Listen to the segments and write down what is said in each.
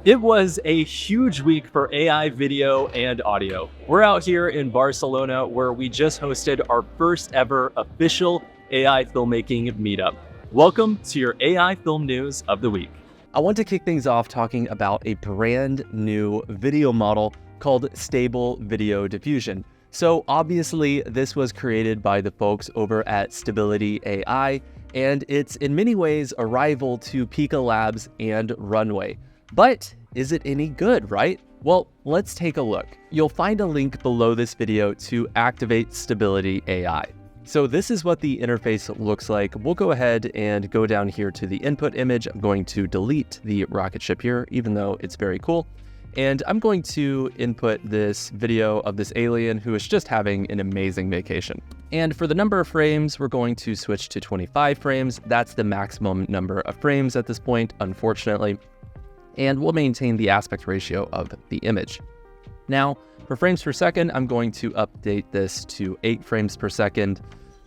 It was a huge week for AI video and audio. We're out here in Barcelona where we just hosted our first ever official AI filmmaking meetup. Welcome to your AI film news of the week. I want to kick things off talking about a brand new video model called Stable Video Diffusion. So obviously this was created by the folks over at Stability AI, and it's in many ways a rival to Pika Labs and Runway. But is it any good, right? Well, let's take a look. You'll find a link below this video to activate Stability AI. So this is what the interface looks like. We'll go ahead and go down here to the input image. I'm going to delete the rocket ship here, even though it's very cool. And I'm going to input this video of this alien who is just having an amazing vacation. And for the number of frames, we're going to switch to 25 frames. That's the maximum number of frames at this point, unfortunately. And we'll maintain the aspect ratio of the image. Now, for frames per second, I'm going to update this to 8 frames per second.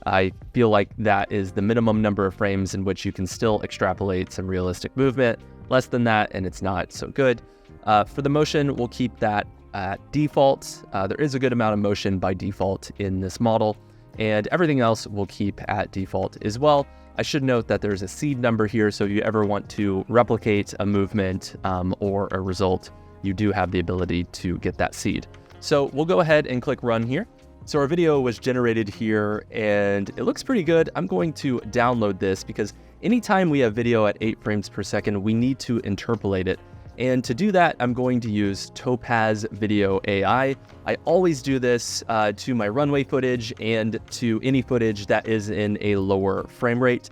I feel like that is the minimum number of frames in which you can still extrapolate some realistic movement. Less than that, and it's not so good. For the motion, we'll keep that at default. There is a good amount of motion by default in this model, and everything else we'll keep at default as well. I should note that there's a seed number here, so if you ever want to replicate a movement or a result, you do have the ability to get that seed. So we'll go ahead and click run here. So our video was generated here and it looks pretty good. I'm going to download this because anytime we have video at 8 frames per second, we need to interpolate it. And to do that, I'm going to use Topaz Video AI. I always do this to my runway footage and to any footage that is in a lower frame rate,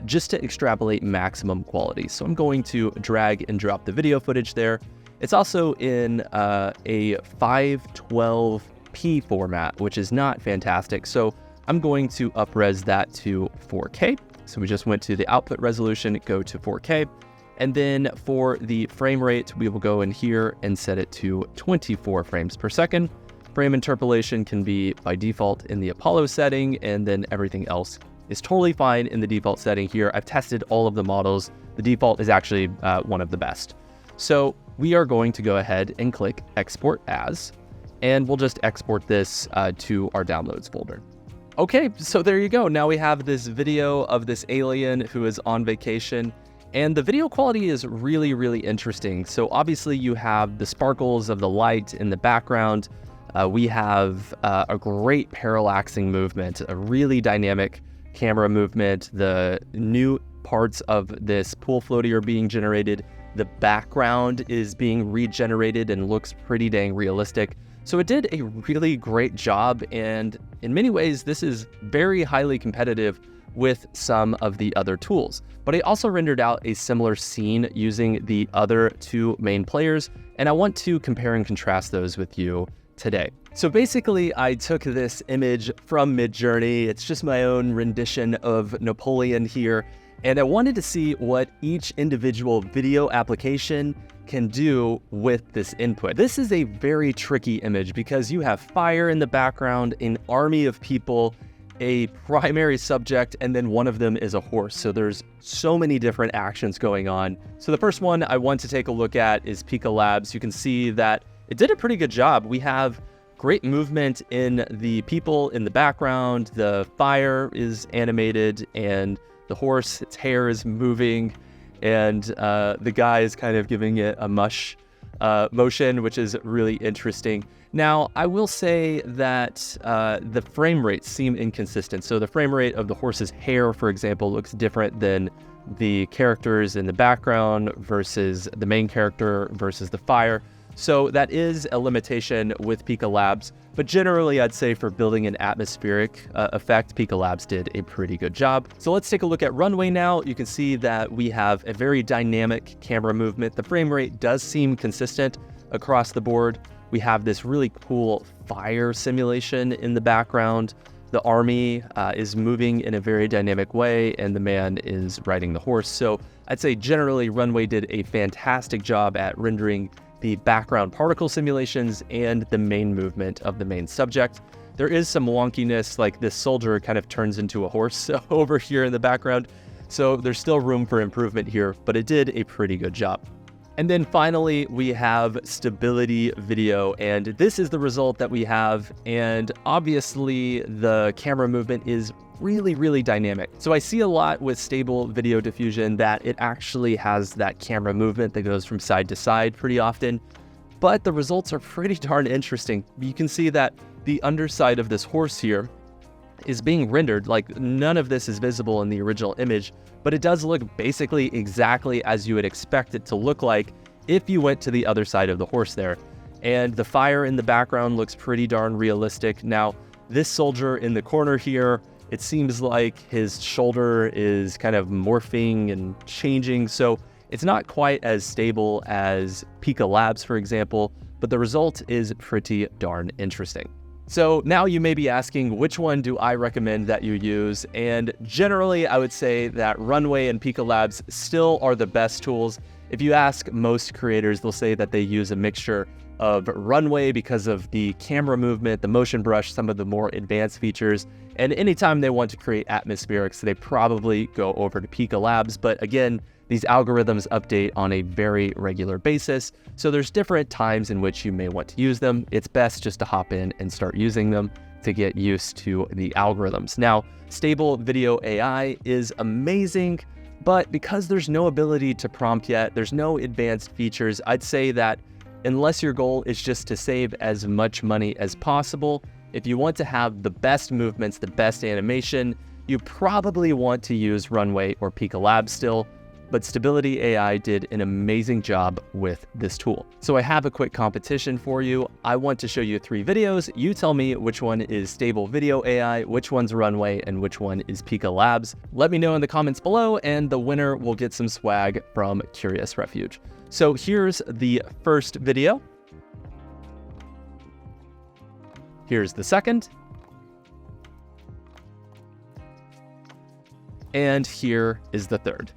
just to extrapolate maximum quality. So I'm going to drag and drop the video footage there. It's also in a 512p format, which is not fantastic. So I'm going to upres that to 4K. So we just went to the output resolution, go to 4K. And then for the frame rate, we will go in here and set it to 24 frames per second. Frame interpolation can be by default in the Apollo setting, and then everything else is totally fine in the default setting here. I've tested all of the models. The default is actually one of the best. So we are going to go ahead and click Export As, and we'll just export this to our Downloads folder. Okay, so there you go. Now we have this video of this alien who is on vacation. And the video quality is really, really interesting. So obviously you have the sparkles of the light in the background. We have a great parallaxing movement, a really dynamic camera movement. The new parts of this pool floaty are being generated. The background is being regenerated and looks pretty dang realistic. So it did a really great job. And in many ways, this is very highly competitive with some of the other tools. But I also rendered out a similar scene using the other two main players, and I want to compare and contrast those with you today. So basically, I took this image from Midjourney. It's just my own rendition of Napoleon here, and I wanted to see what each individual video application can do with this input. This is a very tricky image because you have fire in the background, an army of people, a primary subject, and then one of them is a horse. So there's so many different actions going on. So the first one I want to take a look at is Pika Labs. You can see that it did a pretty good job. We have great movement in the people in the background. The fire is animated and the horse, its hair is moving, and the guy is kind of giving it a mush motion, which is really interesting. Now, I will say that the frame rates seem inconsistent. So the frame rate of the horse's hair, for example, looks different than the characters in the background versus the main character versus the fire. So that is a limitation with Pika Labs. But generally, I'd say for building an atmospheric effect, Pika Labs did a pretty good job. So let's take a look at Runway now. You can see that we have a very dynamic camera movement. The frame rate does seem consistent across the board. We have this really cool fire simulation in the background. The army is moving in a very dynamic way, and the man is riding the horse. So I'd say generally Runway did a fantastic job at rendering the background particle simulations and the main movement of the main subject. There is some wonkiness, like this soldier kind of turns into a horse over here in the background. So there's still room for improvement here, but it did a pretty good job. And then finally, we have stability video, and this is the result that we have. And obviously the camera movement is really, really dynamic. So I see a lot with stable video diffusion that it actually has that camera movement that goes from side to side pretty often, but the results are pretty darn interesting. You can see that the underside of this horse here is being rendered, like none of this is visible in the original image, but it does look basically exactly as you would expect it to look like if you went to the other side of the horse there. And the fire in the background looks pretty darn realistic. Now, this soldier in the corner here, it seems like his shoulder is kind of morphing and changing, so it's not quite as stable as Pika Labs, for example, but the result is pretty darn interesting. So now you may be asking, which one do I recommend that you use? And generally, I would say that Runway and Pika Labs still are the best tools. If you ask most creators, they'll say that they use a mixture of Runway because of the camera movement, the motion brush, some of the more advanced features. And anytime they want to create atmospherics, they probably go over to Pika Labs. But again, these algorithms update on a very regular basis, so there's different times in which you may want to use them. It's best just to hop in and start using them to get used to the algorithms. Now, stable video AI is amazing, but because there's no ability to prompt yet, there's no advanced features, I'd say that unless your goal is just to save as much money as possible, if you want to have the best movements, the best animation, you probably want to use Runway or Pika Labs still. But Stability AI did an amazing job with this tool. So I have a quick competition for you. I want to show you 3 videos. You tell me which one is Stable Video AI, which one's Runway, and which one is Pika Labs. Let me know in the comments below, and the winner will get some swag from Curious Refuge. So here's the first video. Here's the second. And here is the third.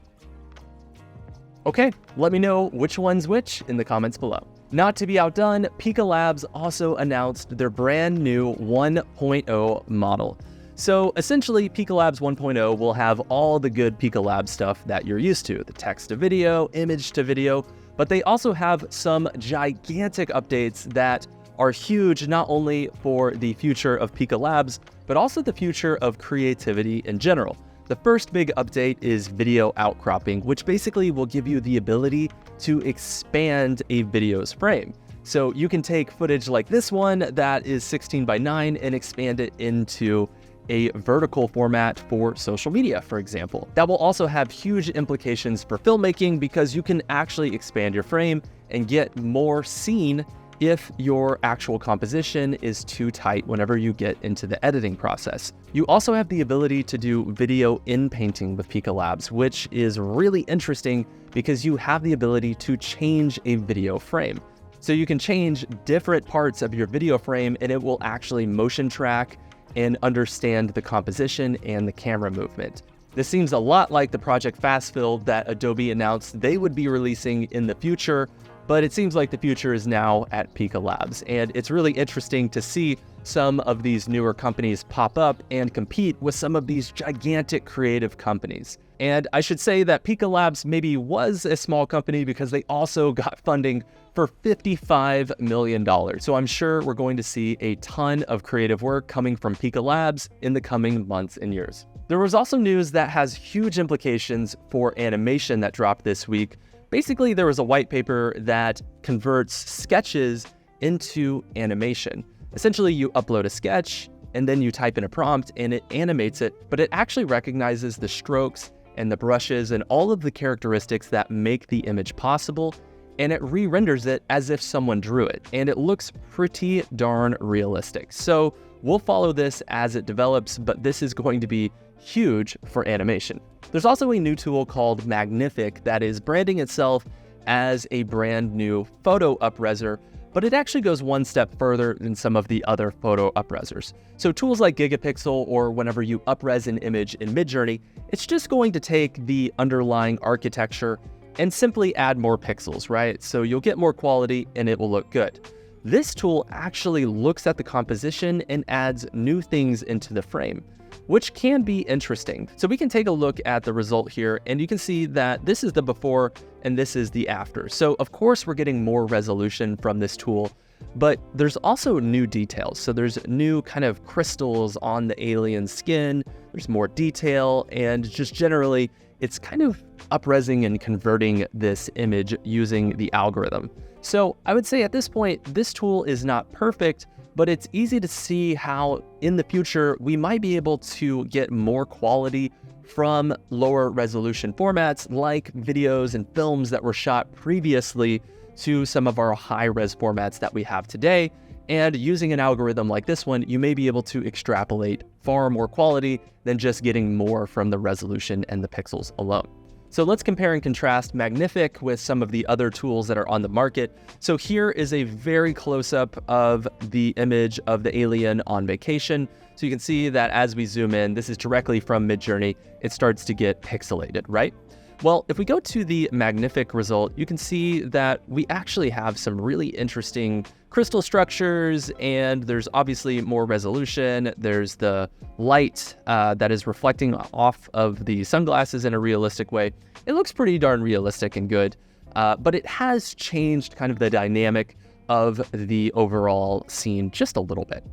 Okay, let me know which one's which in the comments below. Not to be outdone, Pika Labs also announced their brand new 1.0 model. So essentially, Pika Labs 1.0 will have all the good Pika Labs stuff that you're used to, the text to video, image to video, but they also have some gigantic updates that are huge not only for the future of Pika Labs, but also the future of creativity in general. The first big update is video outcropping, which basically will give you the ability to expand a video's frame. So you can take footage like this one that is 16:9 and expand it into a vertical format for social media, for example. That will also have huge implications for filmmaking because you can actually expand your frame and get more scene if your actual composition is too tight whenever you get into the editing process. You also have the ability to do video in-painting with Pika Labs, which is really interesting because you have the ability to change a video frame. So you can change different parts of your video frame and it will actually motion track and understand the composition and the camera movement. This seems a lot like the Project Fast Fill that Adobe announced they would be releasing in the future, but it seems like the future is now at Pika Labs. And it's really interesting to see some of these newer companies pop up and compete with some of these gigantic creative companies. And I should say that Pika Labs maybe was a small company because they also got funding for $55 million. So I'm sure we're going to see a ton of creative work coming from Pika Labs in the coming months and years. There was also news that has huge implications for animation that dropped this week. Basically, there was a white paper that converts sketches into animation. Essentially, you upload a sketch and then you type in a prompt and it animates it, but it actually recognizes the strokes and the brushes and all of the characteristics that make the image possible, and it re-renders it as if someone drew it, and it looks pretty darn realistic. So we'll follow this as it develops, but this is going to be huge for animation. There's also a new tool called Magnific that is branding itself as a brand new photo upreser, but it actually goes one step further than some of the other photo upresers. So tools like Gigapixel, or whenever you upres an image in Midjourney, it's just going to take the underlying architecture and simply add more pixels, right? So you'll get more quality and it will look good. This tool actually looks at the composition and adds new things into the frame. which can be interesting. So we can take a look at the result here, and you can see that this is the before and this is the after. So of course we're getting more resolution from this tool, but there's also new details. So there's new kind of crystals on the alien skin, there's more detail, and just generally it's kind of up-resing and converting this image using the algorithm. So I would say at this point, this tool is not perfect, but it's easy to see how in the future we might be able to get more quality from lower resolution formats like videos and films that were shot previously to some of our high-res formats that we have today. And using an algorithm like this one, you may be able to extrapolate far more quality than just getting more from the resolution and the pixels alone. So let's compare and contrast Magnific with some of the other tools that are on the market. So here is a very close-up of the image of the alien on vacation. So you can see that as we zoom in, this is directly from Midjourney, it starts to get pixelated, right? Well, if we go to the Magnific result, you can see that we actually have some really interesting crystal structures, and there's obviously more resolution. There's the light that is reflecting off of the sunglasses in a realistic way. It looks pretty darn realistic and good, but it has changed kind of the dynamic of the overall scene just a little bit.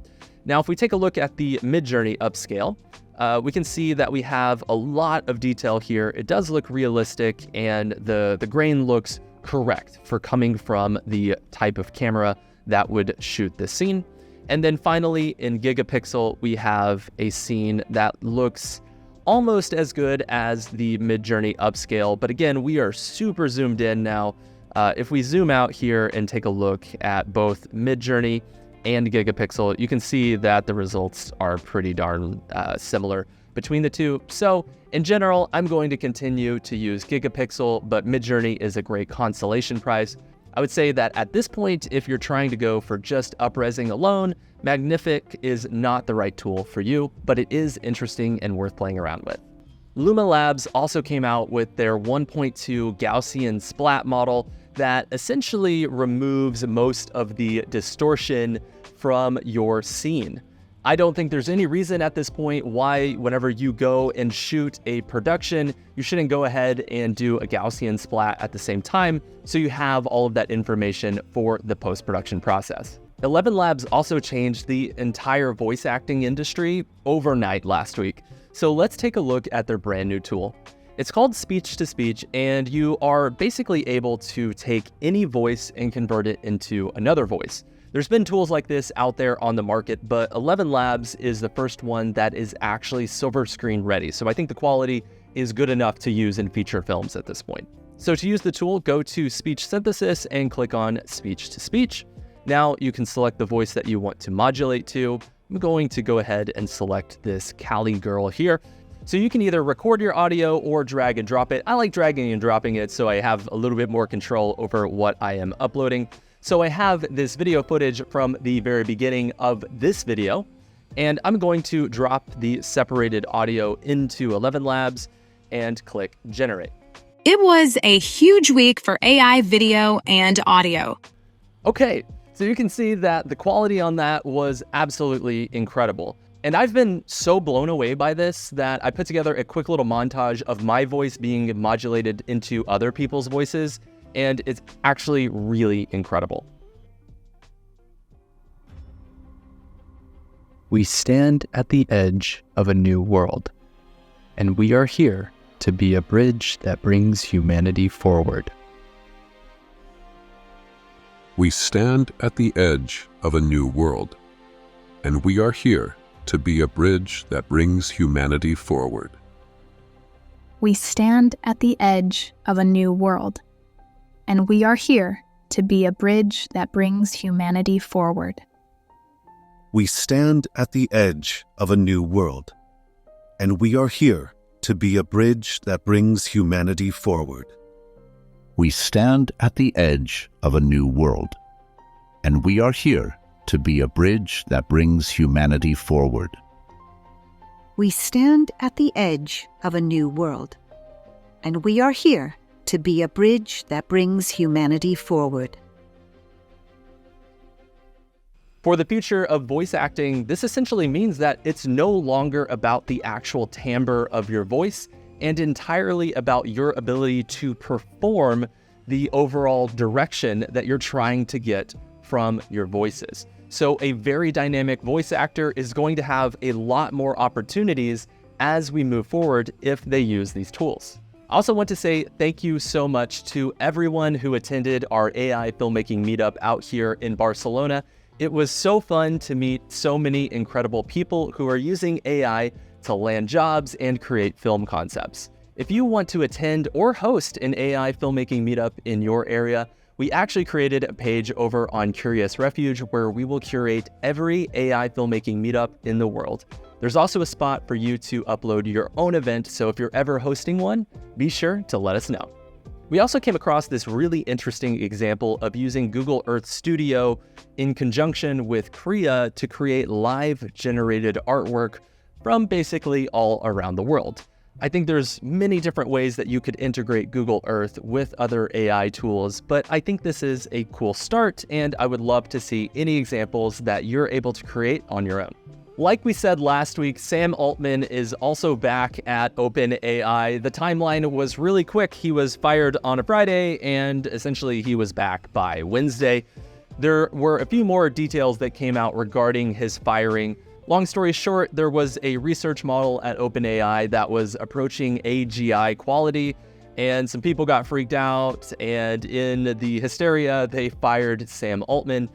Now, if we take a look at the Midjourney upscale, we can see that we have a lot of detail here. It does look realistic, and the grain looks correct for coming from the type of camera that would shoot this scene. And then finally, in gigapixel, we have a scene that looks almost as good as the Midjourney upscale. But again, we are super zoomed in now. If we zoom out here and take a look at both Midjourney and gigapixel, you can see that the results are pretty darn similar between the two. So in general, I'm going to continue to use gigapixel, but Midjourney is a great consolation prize. I would say that at this point, if you're trying to go for just up-resing alone, Magnific is not the right tool for you, but it is interesting and worth playing around with. Luma Labs also came out with their 1.2 Gaussian splat model that essentially removes most of the distortion from your scene. I don't think there's any reason at this point why whenever you go and shoot a production, you shouldn't go ahead and do a Gaussian splat at the same time, so you have all of that information for the post-production process. Elevenlabs also changed the entire voice acting industry overnight last week. So let's take a look at their brand new tool. It's called Speech-to-Speech, and you are basically able to take any voice and convert it into another voice. There's been tools like this out there on the market, but Elevenlabs is the first one that is actually silver screen ready. So I think the quality is good enough to use in feature films at this point. So to use the tool, go to Speech Synthesis and click on Speech-to-Speech. Now you can select the voice that you want to modulate to. I'm going to go ahead and select this Cali girl here. So you can either record your audio or drag and drop it. I like dragging and dropping it so I have a little bit more control over what I am uploading. So I have this video footage from the very beginning of this video, and I'm going to drop the separated audio into Elevenlabs and click Generate. It was a huge week for AI video and audio. Okay, so you can see that the quality on that was absolutely incredible. And I've been so blown away by this that I put together a quick little montage of my voice being modulated into other people's voices, and it's actually really incredible. We stand at the edge of a new world, and we are here to be a bridge that brings humanity forward. We stand at the edge of a new world, and we are here to be a bridge that brings humanity forward. We stand at the edge of a new world, and we are here to be a bridge that brings humanity forward. We stand at the edge of a new world, and we are here to be a bridge that brings humanity forward. We stand at the edge of a new world, and we are here to be a bridge that brings humanity forward. We stand at the edge of a new world, and we are here to be a bridge that brings humanity forward. For the future of voice acting, this essentially means that it's no longer about the actual timbre of your voice and entirely about your ability to perform the overall direction that you're trying to get from your voices. So a very dynamic voice actor is going to have a lot more opportunities as we move forward if they use these tools. I also want to say thank you so much to everyone who attended our AI filmmaking meetup out here in Barcelona. It was so fun to meet so many incredible people who are using AI to land jobs and create film concepts. If you want to attend or host an AI filmmaking meetup in your area, we actually created a page over on Refuge where we will curate every AI filmmaking meetup in the world. There's also a spot for you to upload your own event, so if you're ever hosting one, be sure to let us know. We also came across this really interesting example of using Google Earth Studio in conjunction with KREA to create live generated artwork from basically all around the world. I think there's many different ways that you could integrate Google Earth with other AI tools, but I think this is a cool start, and I would love to see any examples that you're able to create on your own. Like we said last week, Sam Altman is also back at OpenAI. The timeline was really quick. He was fired on a Friday, and essentially he was back by Wednesday. There were a few more details that came out regarding his firing. Long story short, there was a research model at OpenAI that was approaching AGI quality, and some people got freaked out, and in the hysteria, they fired Sam Altman.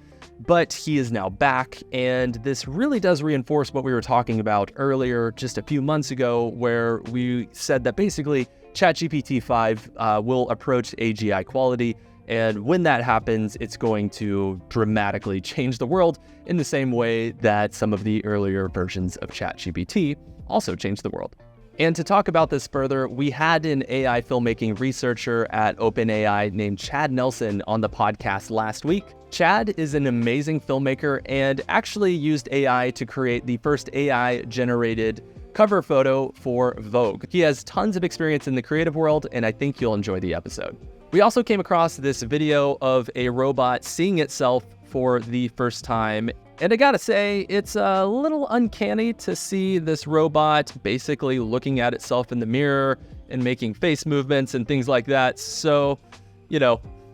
But he is now back, and this really does reinforce what we were talking about earlier just a few months ago, where we said that basically ChatGPT 5 will approach AGI quality, and when that happens, it's going to dramatically change the world in the same way that some of the earlier versions of ChatGPT also changed the world. And to talk about this further, we had an AI filmmaking researcher at OpenAI named Chad Nelson on the podcast last week. Chad is an amazing filmmaker and actually used AI to create the first AI-generated cover photo for Vogue. He has tons of experience in the creative world, and I think you'll enjoy the episode. We also came across this video of a robot seeing itself for the first time. And I gotta say, it's a little uncanny to see this robot basically looking at itself in the mirror and making face movements and things like that. So,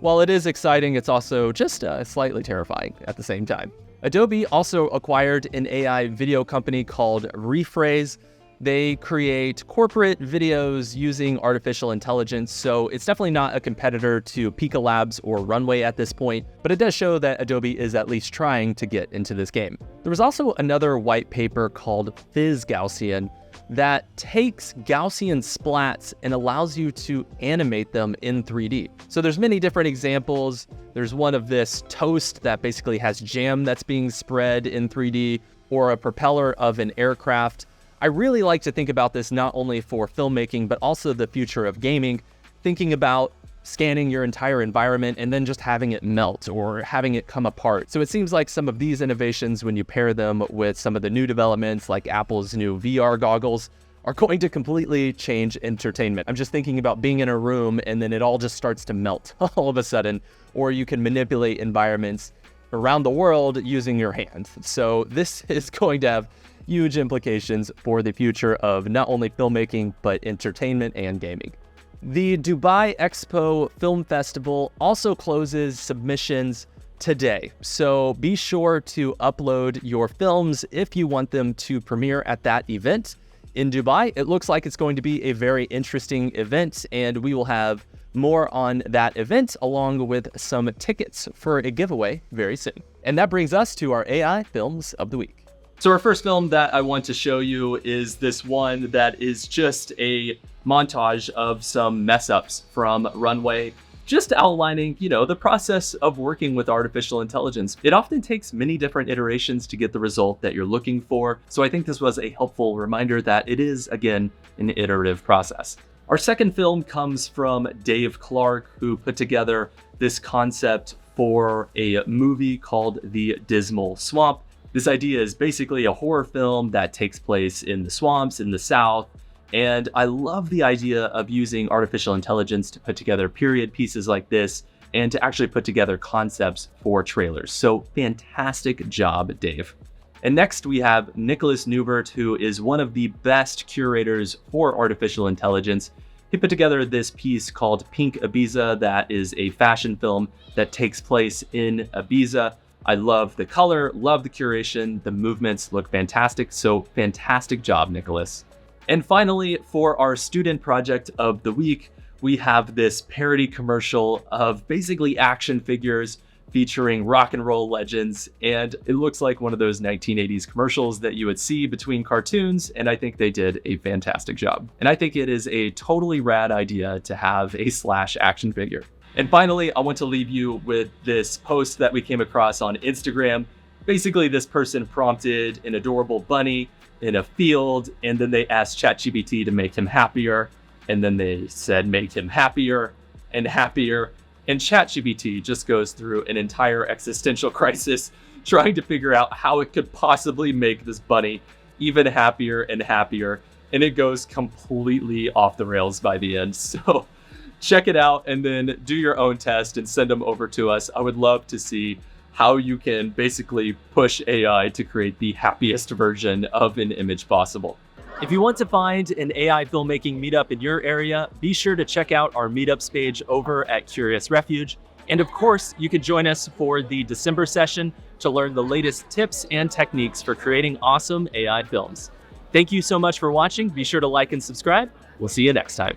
while it is exciting, it's also just slightly terrifying at the same time. Adobe also acquired an AI video company called Rephrase. They create corporate videos using artificial intelligence, so it's definitely not a competitor to Pika Labs or Runway at this point, but it does show that Adobe is at least trying to get into this game. There was also another white paper called PhysGaussian that takes Gaussian splats and allows you to animate them in 3D. So there's many different examples. There's one of this toast that basically has jam that's being spread in 3D, or a propeller of an aircraft. I really like to think about this not only for filmmaking, but also the future of gaming, thinking about scanning your entire environment and then just having it melt or having it come apart. So it seems like some of these innovations, when you pair them with some of the new developments like Apple's new VR goggles, are going to completely change entertainment. I'm just thinking about being in a room and then it all just starts to melt all of a sudden, or you can manipulate environments around the world using your hand. So this is going to have huge implications for the future of not only filmmaking, but entertainment and gaming. The Dubai Expo Film Festival also closes submissions today, so be sure to upload your films if you want them to premiere at that event in Dubai. It looks like it's going to be a very interesting event, and we will have more on that event along with some tickets for a giveaway very soon. And that brings us to our AI Films of the Week. So our first film that I want to show you is this one that is just a montage of some mess ups from Runway, just outlining, the process of working with artificial intelligence. It often takes many different iterations to get the result that you're looking for. So I think this was a helpful reminder that it is, again, an iterative process. Our second film comes from Dave Clark, who put together this concept for a movie called The Dismal Swamp. This idea is basically a horror film that takes place in the swamps in the South. And I love the idea of using artificial intelligence to put together period pieces like this and to actually put together concepts for trailers. So fantastic job, Dave. And next we have Nicholas Newbert, who is one of the best curators for artificial intelligence. He put together this piece called Pink Ibiza that is a fashion film that takes place in Ibiza. I love the color, love the curation, the movements look fantastic, so fantastic job, Nicholas. And finally, for our student project of the week, we have this parody commercial of basically action figures featuring rock and roll legends, and it looks like one of those 1980s commercials that you would see between cartoons, and I think they did a fantastic job. And I think it is a totally rad idea to have a Slash action figure. And finally, I want to leave you with this post that we came across on Instagram. Basically, this person prompted an adorable bunny in a field, and then they asked ChatGPT to make him happier, and then they said make him happier and happier. And ChatGPT just goes through an entire existential crisis trying to figure out how it could possibly make this bunny even happier and happier. And it goes completely off the rails by the end. So check it out and then do your own test and send them over to us. I would love to see how you can basically push AI to create the happiest version of an image possible. If you want to find an AI filmmaking meetup in your area, be sure to check out our meetups page over at Refuge. And of course, you can join us for the December session to learn the latest tips and techniques for creating awesome AI films. Thank you so much for watching. Be sure to like and subscribe. We'll see you next time.